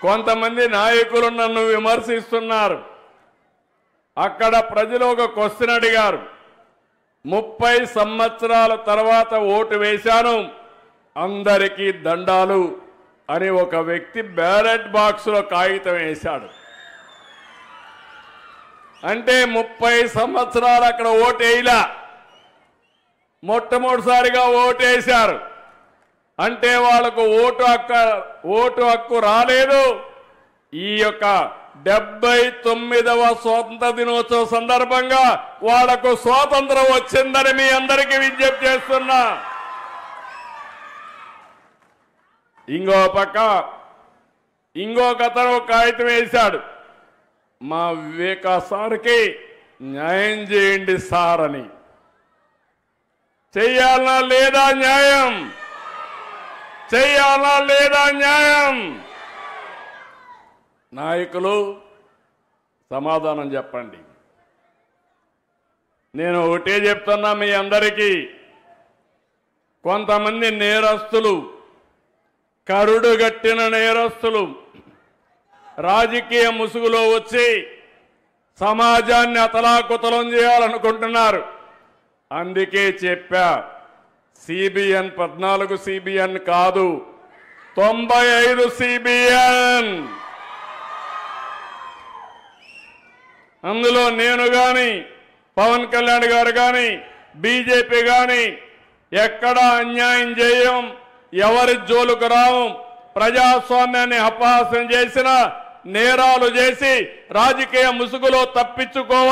కొంతమంది నాయకులు నన్ను విమర్శిస్తున్నారు. అక్కడ ప్రజలు ఒక క్వశ్చన్ అడిగారు. 30 సంవత్సరాల తర్వాత ఓటు వేశాను, అందరికీ దండాలు అని ఒక వ్యక్తి బ్యాలెట్ బాక్స్లో కాగితం వేశాడు. అంటే 30 సంవత్సరాలు అక్కడ ఓటు వేయలా, మొట్టమొదటిసారిగా ఓటు వేశారు. అంటే వాళ్ళకు ఓటు హక్కు రాలేదు. ఈ యొక్క 79వ స్వాతంత్ర దినోత్సవ సందర్భంగా వాళ్లకు స్వాతంత్రం వచ్చిందని మీ అందరికీ విజ్ఞప్తి చేస్తున్నా. ఇంకో పక్క ఇంకొకతను కాగితం వేశాడు, మా వివేక సార్కి న్యాయం చేయండి సార్ అని. చెయ్యాలనా లేదా న్యాయం? చెయ్యాలనా లేదా న్యాయం? నాయకులు సమాధానం చెప్పండి. నేను ఒకటే చెప్తున్నా మీ అందరికీ, కొంతమంది నేరస్తులు, కరుడుగట్టిన నేరస్తులు రాజకీయ ముసుగులో వచ్చి సమాజాన్ని అతలాకుతలం చేయాలనుకుంటున్నారు. అందుకే చెప్పా, సిబిఎన్ 14 సిబిఎన్ కాదు, 95 సిబిఎన్. అందులో నేను గాని, పవన్ కళ్యాణ్ గారు గాని, బీజేపీ గాని ఎక్కడా అన్యాయం చేయం, ఎవరి జోలుకు రావు. ప్రజాస్వామ్యాన్ని అపహాస్యం చేసిన, నేరాలు చేసి రాజకీయ ముసుగులో తప్పించుకోవాలి